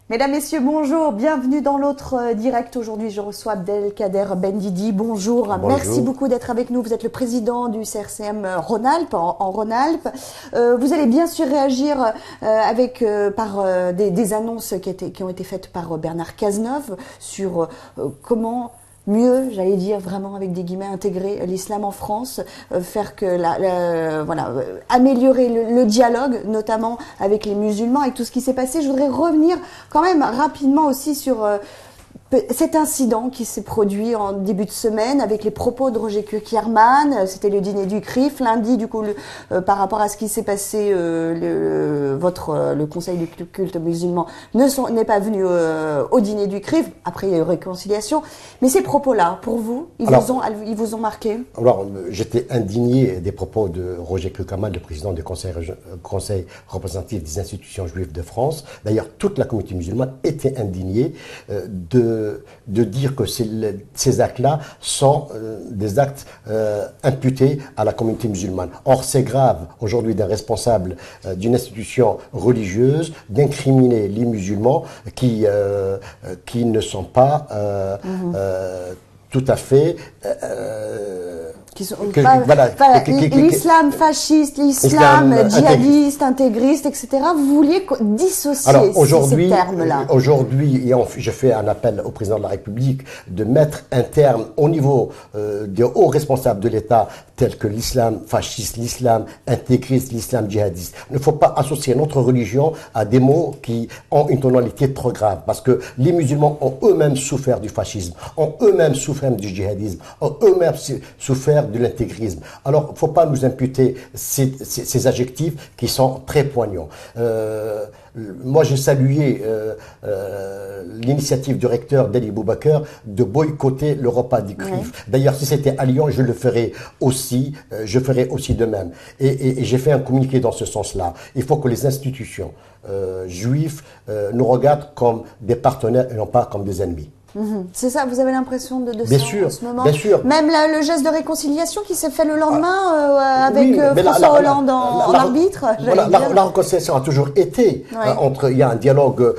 Mesdames, Messieurs, bonjour, bienvenue dans l'autre direct. Aujourd'hui, je reçois Abdelkader Bendidi. Bonjour. Merci beaucoup d'être avec nous. Vous êtes le président du CRCM Rhône-Alpes, en Rhône-Alpes. Vous allez bien sûr réagir par des annonces qui ont été faites par Bernard Cazeneuve sur comment mieux, j'allais dire vraiment avec des guillemets, intégrer l'islam en France, faire que améliorer le dialogue, notamment avec les musulmans, avec tout ce qui s'est passé. Je voudrais revenir quand même rapidement aussi sur cet incident qui s'est produit en début de semaine avec les propos de Roger Kierman. C'était le dîner du CRIF lundi, du coup, par rapport à ce qui s'est passé, le Conseil du culte musulman n'est pas venu au dîner du CRIF. Après, il y a eu réconciliation. Mais ces propos-là, pour vous, ils vous ont marqué? Alors, j'étais indigné des propos de Roger Kierman, le président du Conseil représentatif des institutions juives de France. D'ailleurs, toute la communauté musulmane était indignée de dire que ces actes-là sont des actes imputés à la communauté musulmane. Or, c'est grave aujourd'hui d'un responsable d'une institution religieuse d'incriminer les musulmans qui ne sont pas tout à fait... l'islam fasciste, l'islam djihadiste, intégriste, etc. Vous vouliez dissocier ces termes-là. Aujourd'hui, je fais un appel au président de la République de mettre un terme au niveau des hauts responsables de l'État, tels que l'islam fasciste, l'islam intégriste, l'islam djihadiste. Il ne faut pas associer notre religion à des mots qui ont une tonalité trop grave, parce que les musulmans ont eux-mêmes souffert du fascisme, ont eux-mêmes souffert du djihadisme, ont eux-mêmes souffert de l'intégrisme. Alors, il ne faut pas nous imputer ces adjectifs qui sont très poignants. Moi, j'ai salué l'initiative du recteur Dali Boubaker de boycotter le repas du CRIF. Oui. D'ailleurs, si c'était à Lyon, je le ferais aussi. Je ferais aussi de même. Et j'ai fait un communiqué dans ce sens-là. Il faut que les institutions juives nous regardent comme des partenaires et non pas comme des ennemis. C'est ça, vous avez l'impression de bien ça sûr, en ce moment? Bien sûr. Même le geste de réconciliation qui s'est fait le lendemain avec François Hollande en arbitre. La réconciliation a toujours été entre. Il y a un dialogue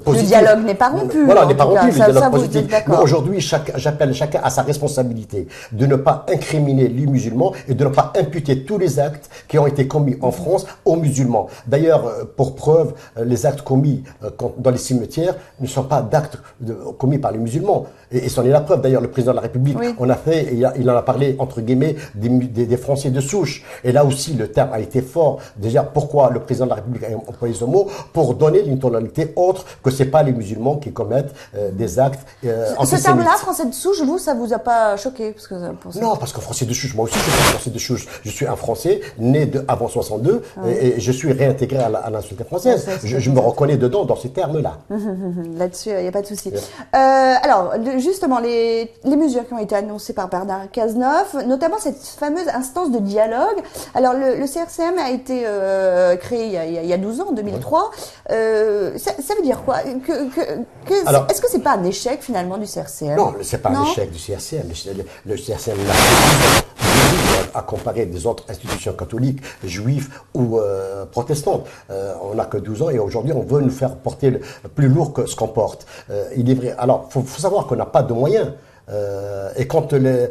positif. Le dialogue n'est pas rompu. Voilà, n'est pas rompu, le dialogue positif. Mais aujourd'hui, j'appelle chacun à sa responsabilité de ne pas incriminer les musulmans et de ne pas imputer tous les actes qui ont été commis en France aux musulmans. D'ailleurs, pour preuve, les actes commis dans les cimetières ne sont pas d'actes commis par les musulmans. Et c'en est la preuve. D'ailleurs, le président de la République il en a parlé, entre guillemets, des Français de souche. Et là aussi, le terme a été fort. Déjà, pourquoi le président de la République a employé ce mot? Pour donner une tonalité autre que c'est pas les musulmans qui commettent des actes antisémites. Ce terme-là, Français de souche, vous, ça vous a pas choqué? Non, parce que Français de souche, moi aussi, je suis Français de souche. Je suis un Français né avant 62 et je suis réintégré à la nationalité française. Je me reconnais dedans, dans ces termes-là. Là-dessus, il n'y a pas de souci. Alors, justement, les mesures qui ont été annoncées par Bernard Cazeneuve, notamment cette fameuse instance de dialogue. Alors, le CRCM a été créé il y a 12 ans, en 2003. Ça veut dire quoi? Est-ce que c'est pas un échec, finalement, du CRCM? Non, c'est pas un échec du CRCM. Le CRCM n'a à comparer des autres institutions catholiques, juives ou protestantes. On n'a que 12 ans et aujourd'hui, on veut nous faire porter plus lourd que ce qu'on porte. Il est vrai. Alors, faut savoir qu'on n'a pas de moyens. Et quand il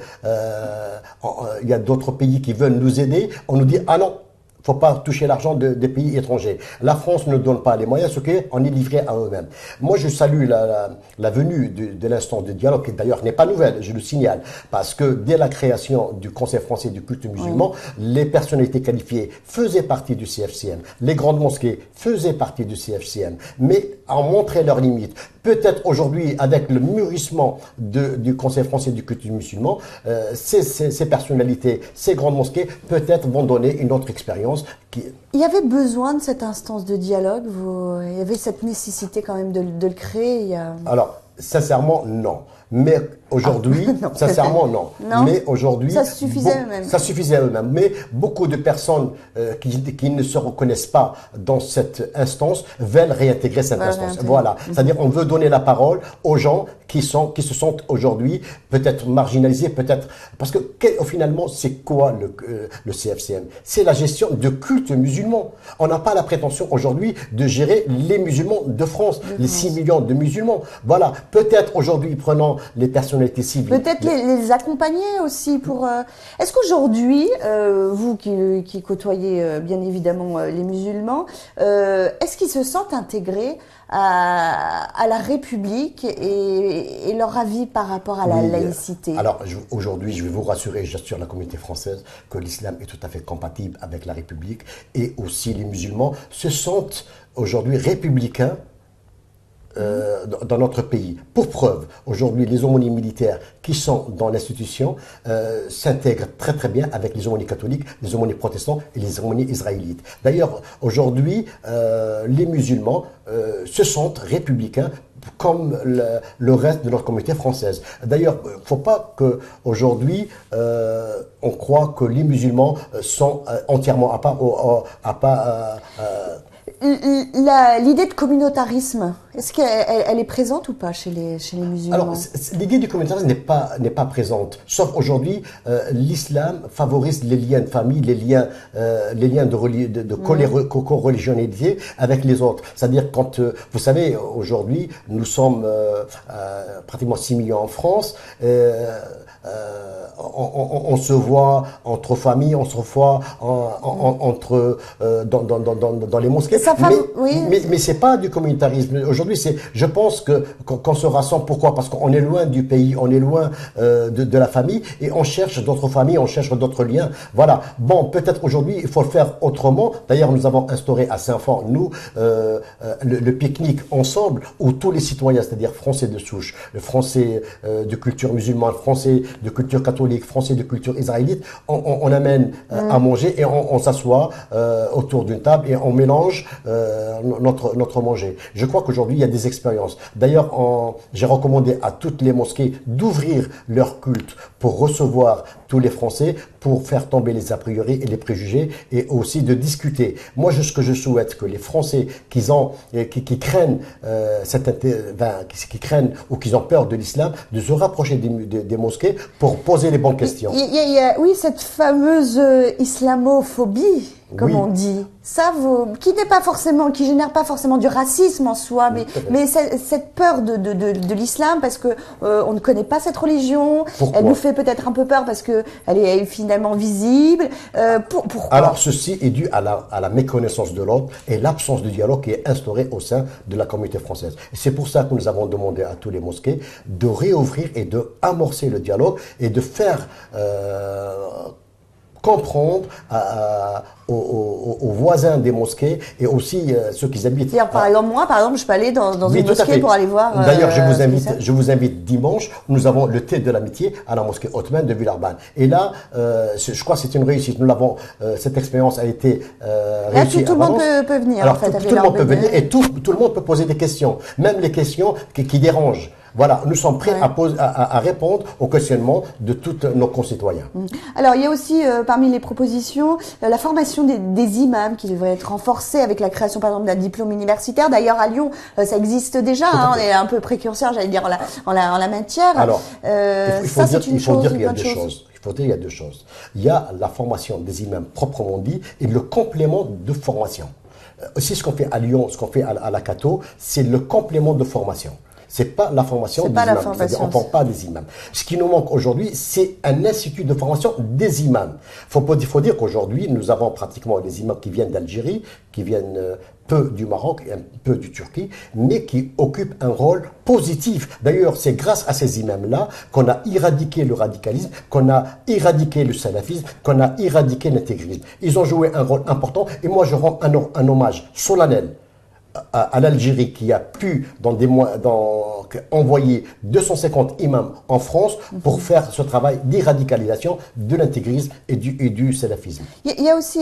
y a d'autres pays qui veulent nous aider, on nous dit « Ah non, faut pas toucher l'argent des pays étrangers. » La France ne donne pas les moyens, ce qu'on est livré à eux-mêmes. Moi, je salue la venue de l'instance de dialogue, qui d'ailleurs n'est pas nouvelle, je le signale, parce que dès la création du Conseil français du culte musulman, les personnalités qualifiées faisaient partie du CFCM, les grandes mosquées faisaient partie du CFCM, mais en montraient leurs limites. Peut-être aujourd'hui, avec le mûrissement du Conseil français du culte musulman, ces personnalités, ces grandes mosquées, peut-être vont donner une autre expérience. Il y avait besoin de cette instance de dialogue, il y avait cette nécessité quand même de le créer. Alors, sincèrement, non. Mais aujourd'hui, Non. sincèrement, non. Non. Mais aujourd'hui, Ça suffisait eux-mêmes. ça suffisait à eux-mêmes. Mais beaucoup de personnes qui ne se reconnaissent pas dans cette instance veulent réintégrer cette instance. Voilà. C'est-à-dire, on veut donner la parole aux gens qui se sentent aujourd'hui peut-être marginalisés, peut-être parce que finalement, c'est quoi le CFCM? C'est la gestion de cultes musulmans. On n'a pas la prétention aujourd'hui de gérer les musulmans de France, les 6 millions de musulmans. Voilà. Peut-être aujourd'hui, prenant les personnalités civiles. Peut-être les accompagner aussi pour. Est-ce qu'aujourd'hui, vous qui côtoyez bien évidemment les musulmans, est-ce qu'ils se sentent intégrés à la République et leur avis par rapport à la laïcité? Alors aujourd'hui, je vais vous rassurer, j'assure la communauté française que l'islam est tout à fait compatible avec la République et aussi les musulmans se sentent aujourd'hui républicains dans notre pays. Pour preuve, aujourd'hui, les aumôniers militaires qui sont dans l'institution s'intègrent très très bien avec les aumôniers catholiques, les aumôniers protestants et les aumôniers israélites. D'ailleurs, aujourd'hui, les musulmans se sentent républicains comme le reste de notre communauté française. D'ailleurs, il ne faut pas qu'aujourd'hui, on croit que les musulmans sont entièrement à part. L'idée de communautarisme, est-ce qu'elle est présente ou pas chez les musulmans? Alors, l'idée du communautarisme n'est pas présente. Sauf aujourd'hui, l'islam favorise les liens de famille, les liens de co-religionalité avec les autres. C'est-à-dire quand, vous savez, aujourd'hui, nous sommes pratiquement 6 millions en France. On se voit entre familles, on se voit dans les mosquées. Mais c'est pas du communautarisme. Aujourd'hui, je pense qu'on se rassemble. Pourquoi? Parce qu'on est loin du pays, on est loin de la famille et on cherche d'autres familles, on cherche d'autres liens. Voilà. Bon, peut-être aujourd'hui, il faut le faire autrement. D'ailleurs, nous avons instauré à Saint-Fond, nous, le pique-nique ensemble où tous les citoyens, c'est-à-dire français de souche, le français de culture musulmane, français de culture catholique, français de culture israélite, on amène à manger et on s'assoit autour d'une table et on mélange notre manger. Je crois qu'aujourd'hui, il y a des expériences. D'ailleurs, j'ai recommandé à toutes les mosquées d'ouvrir leur culte pour recevoir tous les Français, pour faire tomber les a priori et les préjugés et aussi de discuter. Moi, ce que je souhaite, que les Français qui craignent qui craignent ou qui ont peur de l'islam, de se rapprocher des mosquées pour poser les bonnes questions. Il y a, oui, cette fameuse islamophobie, comme on dit. Ça, qui génère pas forcément du racisme en soi, mais cette peur de l'islam parce que on ne connaît pas cette religion. Pourquoi? Elle nous fait peut-être un peu peur parce que elle est finalement visible. Pourquoi? Alors ceci est dû à la méconnaissance de l'autre et l'absence de dialogue qui est instauré au sein de la communauté française. Et c'est pour ça que nous avons demandé à tous les mosquées de réouvrir et de amorcer le dialogue et de faire comprendre aux voisins des mosquées et aussi ceux qui habitent. Par exemple, je peux aller dans une mosquée pour aller voir. D'ailleurs, je vous invite dimanche. Nous avons le thé de l'amitié à la mosquée ottomane de Villeurbanne. Et là, je crois que c'est une réussite. Nous l'avons. Cette expérience a été réussie. Là, tout le monde peut venir. Alors, en fait, tout le monde peut venir et tout le monde peut poser des questions, même les questions qui dérangent. Voilà, nous sommes prêts à répondre aux questionnements de tous nos concitoyens. Alors, il y a aussi, parmi les propositions, la formation des imams qui devrait être renforcée avec la création, par exemple, d'un diplôme universitaire. D'ailleurs, à Lyon, ça existe déjà. On est un peu précurseur, j'allais dire, en la matière. Alors, il faut dire qu'il y a deux choses. Il y a deux choses. Il y a la formation des imams proprement dit et le complément de formation. Aussi, ce qu'on fait à Lyon, ce qu'on fait à la Cato, c'est le complément de formation. C'est pas la formation des imams. C'est-à-dire, on ne forme pas des imams. Ce qui nous manque aujourd'hui, c'est un institut de formation des imams. Il faut dire qu'aujourd'hui, nous avons pratiquement des imams qui viennent d'Algérie, qui viennent peu du Maroc et un peu du Turquie, mais qui occupent un rôle positif. D'ailleurs, c'est grâce à ces imams-là qu'on a éradiqué le radicalisme, qu'on a éradiqué le salafisme, qu'on a éradiqué l'intégrisme. Ils ont joué un rôle important et moi, je rends un hommage solennel à l'Algérie qui a pu dans des mois envoyer 250 imams en France pour faire ce travail d'irradicalisation de l'intégrisme et du salafisme. Il y a aussi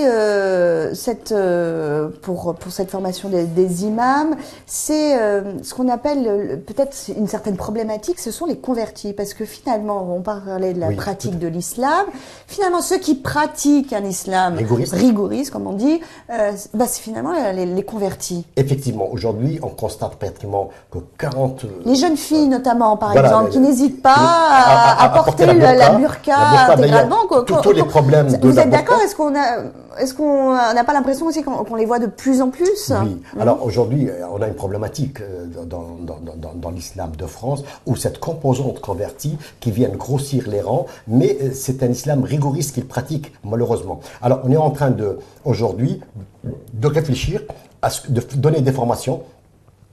pour cette formation des imams, c'est ce qu'on appelle peut-être une certaine problématique, ce sont les convertis, parce que finalement, on parlait de la pratique de l'islam, finalement ceux qui pratiquent un islam rigoriste comme on dit, c'est finalement les convertis. Effectivement, aujourd'hui, on constate pratiquement que 40... Les jeunes filles notamment, par exemple, qui n'hésitent pas à porter la burqa intégralement. Tous les problèmes de Vous êtes d'accord? Est-ce qu'on n'a pas l'impression aussi qu'on les voit de plus en plus? Oui. Alors aujourd'hui, on a une problématique dans l'islam de France où cette composante convertie qui vient grossir les rangs, mais c'est un islam rigoriste qu'ils pratiquent malheureusement. Alors on est en train aujourd'hui de réfléchir de donner des formations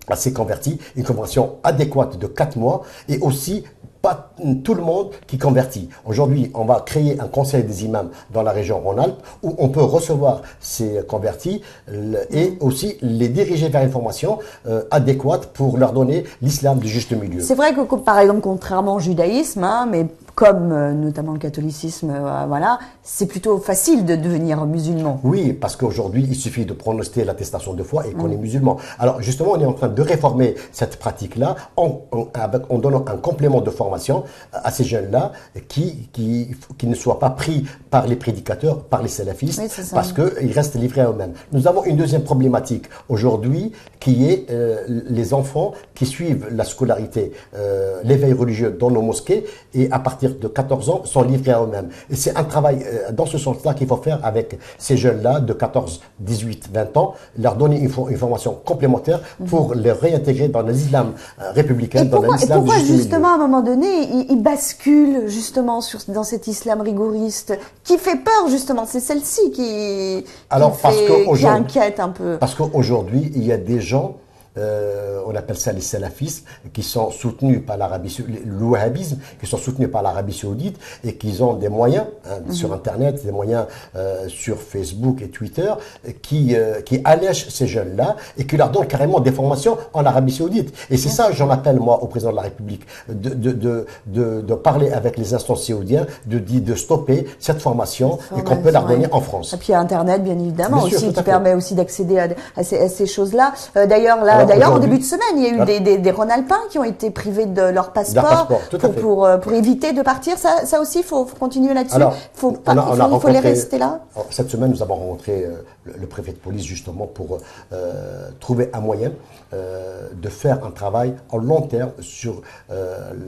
à ces convertis, une formation adéquate de 4 mois et aussi pas tout le monde qui convertit. Aujourd'hui, on va créer un conseil des imams dans la région Rhône-Alpes où on peut recevoir ces convertis et aussi les diriger vers une formation adéquate pour leur donner l'islam du juste milieu. C'est vrai que par exemple, contrairement au judaïsme, mais comme notamment le catholicisme, c'est plutôt facile de devenir musulman. Oui, parce qu'aujourd'hui, il suffit de prononcer l'attestation de foi et qu'on est musulman. Alors justement, on est en train de réformer cette pratique-là en donnant un complément de formation à ces jeunes-là qui ne soient pas pris par les prédicateurs, par les salafistes, parce qu'ils restent livrés à eux-mêmes. Nous avons une deuxième problématique aujourd'hui qui est les enfants qui suivent la scolarité, l'éveil religieux dans nos mosquées et à partir de 14 ans sont livrés à eux-mêmes. Et c'est un travail dans ce sens-là qu'il faut faire avec ces jeunes-là de 14, 18, 20 ans, leur donner une formation complémentaire pour les réintégrer dans l'islam républicain, dans l'islam du juste milieu. Et pourquoi justement à un moment donné, ils basculent justement dans cet islam rigoriste qui fait peur justement? C'est celle-ci qui inquiète un peu. Parce qu'aujourd'hui, il y a des gens on appelle ça les salafistes, qui sont soutenus par le wahhabisme, qui sont soutenus par l'Arabie Saoudite et qui ont des moyens sur Internet, des moyens sur Facebook et Twitter, qui allègent ces jeunes-là et qui leur donnent carrément des formations en Arabie Saoudite. Et c'est ça, j'en appelle moi au président de la République, de parler avec les instances saoudiennes, de stopper cette formation et qu'on peut leur donner en France. Et puis Internet, bien évidemment, bien sûr, aussi, qui permet aussi d'accéder à ces choses-là. D'ailleurs, en début de semaine, il y a eu des Rhône-Alpins qui ont été privés de leur passeport pour éviter de partir. Ça aussi, il faut continuer là-dessus. Il faut les rester là. Cette semaine, nous avons rencontré le préfet de police justement pour trouver un moyen de faire un travail en long terme sur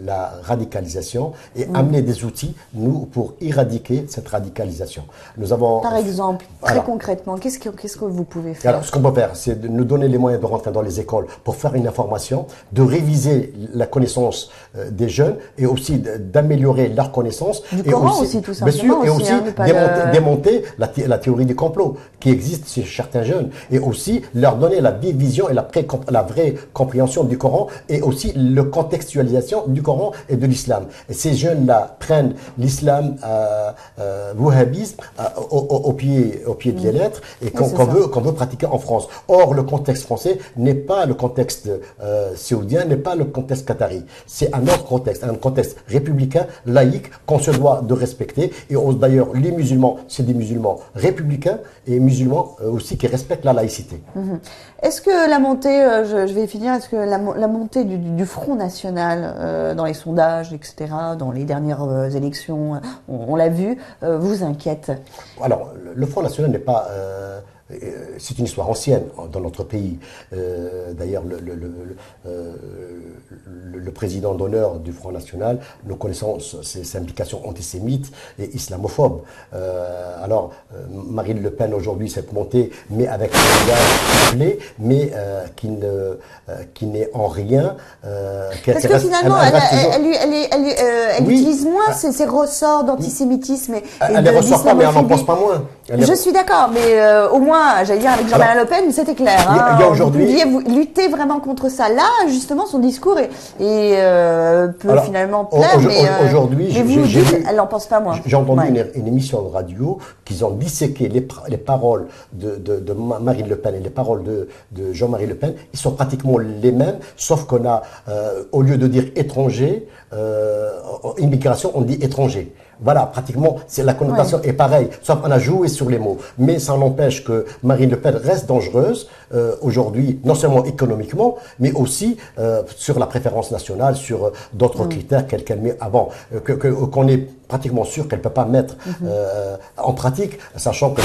la radicalisation et amener des outils, nous, pour éradiquer cette radicalisation. Nous avons, par exemple, très concrètement, qu'est-ce que vous pouvez faire? Alors, ce qu'on peut faire, c'est de nous donner les moyens de rentrer dans les écoles pour faire une information, de réviser la connaissance des jeunes et aussi d'améliorer leur connaissance. Du Coran aussi, tout simplement. Bien sûr, et aussi démonter la théorie du complot qui existe chez certains jeunes et aussi leur donner la vision et la vraie compréhension du Coran et aussi la contextualisation du Coran et de l'islam. Et ces jeunes-là prennent l'islam wahhabisme au pied de la lettre et qu'on veut pratiquer en France. Or, le contexte français n'est pas le contexte saoudien, n'est pas le contexte qatari. C'est un autre contexte, un contexte républicain, laïque, qu'on se doit de respecter. Et d'ailleurs, les musulmans, c'est des musulmans républicains et musulmans aussi qui respectent la laïcité. Est-ce que la montée, je vais finir, est-ce que la montée du Front National dans les sondages, etc., dans les dernières élections, on l'a vu, vous inquiète? Alors, le Front National n'est pas... c'est une histoire ancienne dans notre pays. D'ailleurs, le président d'honneur du Front National, nous connaissons ses implications antisémites et islamophobes. Alors, Marine Le Pen aujourd'hui, cette montée, mais avec un langage complet, mais qui n'est en rien. Parce que finalement, elle utilise moins ces ressorts d'antisémitisme et elle les ressort pas, mais elle n'en pense pas moins. Je suis d'accord, mais au moins moins, j'allais dire avec Jean-Marie Le Pen, c'était clair. Il y a aujourd'hui, vous lutter vraiment contre ça. Là, justement, son discours peut finalement plaire, aujourd'hui, mais vous dites, elle n'en pense pas moins. J'ai entendu une émission de radio qu'ils ont disséqué les paroles de Marine Le Pen et les paroles de Jean-Marie Le Pen. Ils sont pratiquement les mêmes, sauf qu'on a, au lieu de dire étranger, immigration, on dit étranger. Voilà, pratiquement, la connotation est pareille, sauf qu'on a joué sur les mots. Mais ça n'empêche que Marine Le Pen reste dangereuse aujourd'hui, non seulement économiquement, mais aussi sur la préférence nationale, sur d'autres critères qu'elle met avant, qu'on est pratiquement sûr qu'elle ne peut pas mettre en pratique, sachant que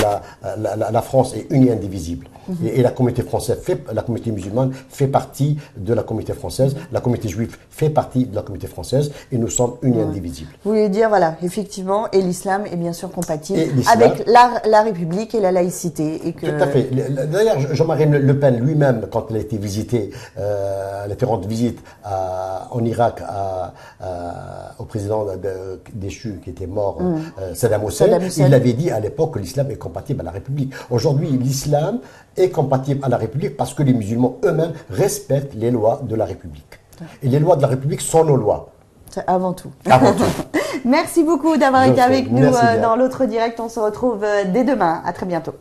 la France est unie et indivisible. Et la communauté française, la communauté musulmane fait partie de la communauté française, la communauté juive fait partie de la communauté française, et nous sommes unis et indivisibles. Vous voulez dire, voilà, effectivement, et l'islam est bien sûr compatible avec la République et la laïcité. Et que... Tout à fait. D'ailleurs, Jean-Marie Le Pen lui-même, quand il a été visité, elle a fait rendre visite en Irak au président déchu qui était mort, Saddam Hussein, il avait dit à l'époque que l'islam est compatible à la République. Aujourd'hui, l'islam est compatible à la République parce que les musulmans eux-mêmes respectent les lois de la République. Et les lois de la République sont nos lois. Avant tout. Avant tout. Merci beaucoup d'avoir été avec nous dans l'autre direct. On se retrouve dès demain. À très bientôt.